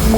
इस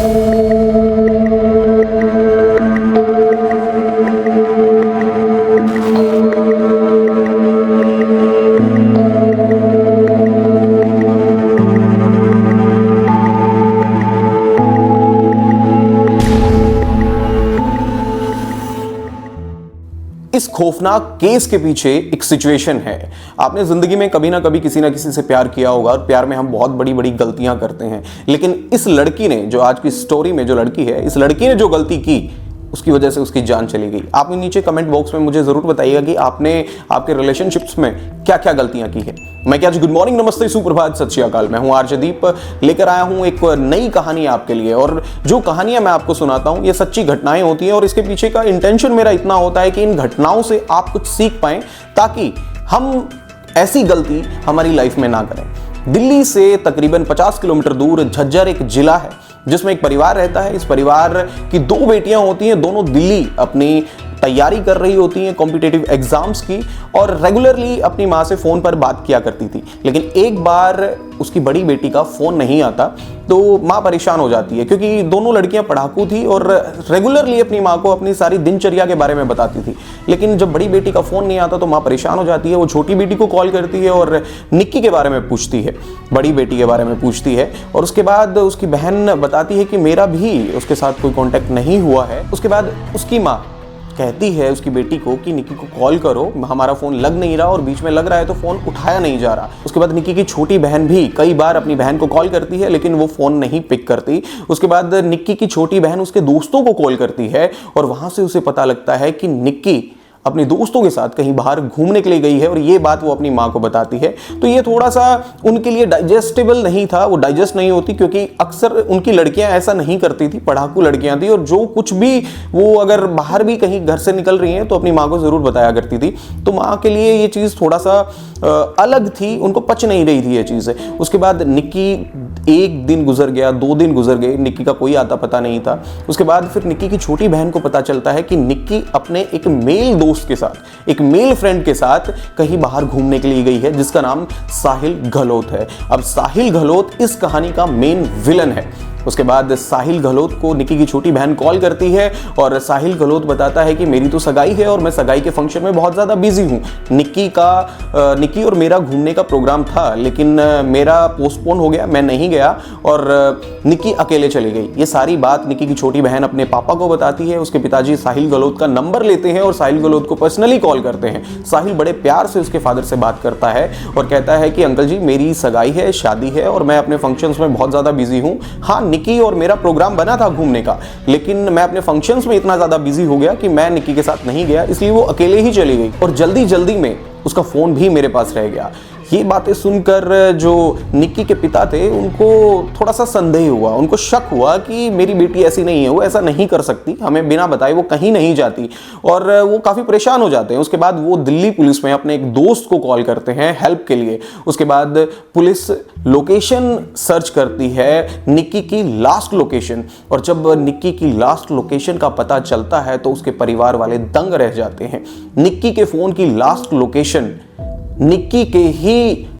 खौफनाक केस के पीछे एक सिचुएशन है। आपने जिंदगी में कभी ना कभी किसी ना किसी से प्यार किया होगा और प्यार में हम बहुत बड़ी बड़ी गलतियां करते हैं, लेकिन इस लड़की ने, जो आज की स्टोरी में जो लड़की है, इस लड़की ने जो गलती की उसकी वजह से उसकी जान चली गई। आप नीचे कमेंट बॉक्स में मुझे जरूर बताइएगा कि आपने आपके रिलेशनशिप्स में क्या क्या गलतियां की है। मैं क्या, गुड मॉर्निंग, नमस्ते, सुप्रभात, सत श्री अकाल। मैं हूं आरजे दीप, लेकर आया हूं एक नई कहानी आपके लिए। और जो कहानियां मैं आपको सुनाता हूं ये सच्ची घटनाएं होती हैं और इसके पीछे का इंटेंशन मेरा इतना होता है कि इन घटनाओं से आप कुछ सीख पाएं ताकि हम ऐसी गलती हमारी लाइफ में ना करें। दिल्ली से तकरीबन 50 किलोमीटर दूर झज्जर एक जिला है जिसमें एक परिवार रहता है। इस परिवार की 2 बेटियां होती हैं, दोनों दिल्ली अपनी तैयारी कर रही होती हैं कॉम्पिटिटिव एग्जाम्स की, और रेगुलरली अपनी माँ से फ़ोन पर बात किया करती थी। लेकिन एक बार उसकी बड़ी बेटी का फ़ोन नहीं आता तो माँ परेशान हो जाती है, क्योंकि दोनों लड़कियां पढ़ाकू थी और रेगुलरली अपनी माँ को अपनी सारी दिनचर्या के बारे में बताती थी। लेकिन जब बड़ी बेटी का फ़ोन नहीं आता तो माँ परेशान हो जाती है। वो छोटी बेटी को कॉल करती है और निक्की के बारे में पूछती है, बड़ी बेटी के बारे में पूछती है, और उसके बाद उसकी बहन बताती है कि मेरा भी उसके साथ कोई कॉन्टैक्ट नहीं हुआ है। उसके बाद उसकी माँ कहती है उसकी बेटी को कि निक्की को कॉल करो, हमारा फ़ोन लग नहीं रहा, और बीच में लग रहा है तो फ़ोन उठाया नहीं जा रहा। उसके बाद निक्की की छोटी बहन भी कई बार अपनी बहन को कॉल करती है लेकिन वो फ़ोन नहीं पिक करती। उसके बाद निक्की की छोटी बहन उसके दोस्तों को कॉल करती है और वहाँ से उसे पता लगता है कि निक्की अपने दोस्तों के साथ कहीं बाहर घूमने के लिए गई है, और ये बात वो अपनी माँ को बताती है। तो ये थोड़ा सा उनके लिए डाइजेस्टेबल नहीं था, वो डाइजेस्ट नहीं होती, क्योंकि अक्सर उनकी लड़कियां ऐसा नहीं करती थी, पढ़ाकू लड़कियां थी, और जो कुछ भी वो अगर बाहर भी कहीं घर से निकल रही हैं तो अपनी माँ को ज़रूर बताया करती थी। तो माँ के लिए ये चीज़ थोड़ा सा अलग थी, उनको पच नहीं रही थी ये चीज़ें। उसके बाद निक्की, 1 दिन गुजर गया, 2 दिन गुजर गए, निक्की का कोई आता पता नहीं था। उसके बाद फिर निक्की की छोटी बहन को पता चलता है कि निक्की अपने एक मेल दोस्त के साथ, एक मेल फ्रेंड के साथ कहीं बाहर घूमने के लिए गई है, जिसका नाम साहिल गहलोत है। अब साहिल गहलोत इस कहानी का मेन विलन है। उसके बाद साहिल गहलोत को निक्की की छोटी बहन कॉल करती है और साहिल गहलोत बताता है कि मेरी तो सगाई है और मैं सगाई के फंक्शन में बहुत ज़्यादा बिजी हूँ। निक्की और मेरा घूमने का प्रोग्राम था, लेकिन मेरा पोस्टपोन हो गया, मैं नहीं गया और निक्की अकेले चली गई। ये सारी बात निक्की की छोटी बहन अपने पापा को बताती है। उसके पिताजी साहिल गहलोत का नंबर लेते हैं और साहिल गहलोत को पर्सनली कॉल करते हैं। साहिल बड़े प्यार से उसके फादर से बात करता है और कहता है कि अंकल जी, मेरी सगाई है, शादी है और मैं अपने फंक्शंस में बहुत ज़्यादा बिजी हूँ। हाँ, निक्की और मेरा प्रोग्राम बना था घूमने का, लेकिन मैं अपने फंक्शंस में इतना ज़्यादा बिजी हो गया कि मैं निक्की के साथ नहीं गया, इसलिए वो अकेले ही चली गई और जल्दी जल्दी में उसका फ़ोन भी मेरे पास रह गया। ये बातें सुनकर जो निक्की के पिता थे उनको थोड़ा सा संदेह हुआ, उनको शक हुआ कि मेरी बेटी ऐसी नहीं है, वो ऐसा नहीं कर सकती, हमें बिना बताए वो कहीं नहीं जाती, और वो काफ़ी परेशान हो जाते हैं। उसके बाद वो दिल्ली पुलिस में अपने एक दोस्त को कॉल करते हैं हेल्प के लिए। उसके बाद पुलिस लोकेशन सर्च करती है, निक्की की लास्ट लोकेशन, और जब निक्की की लास्ट लोकेशन का पता चलता है तो उसके परिवार वाले दंग रह जाते हैं। निक्की के फ़ोन की लास्ट लोकेशन निक्की के ही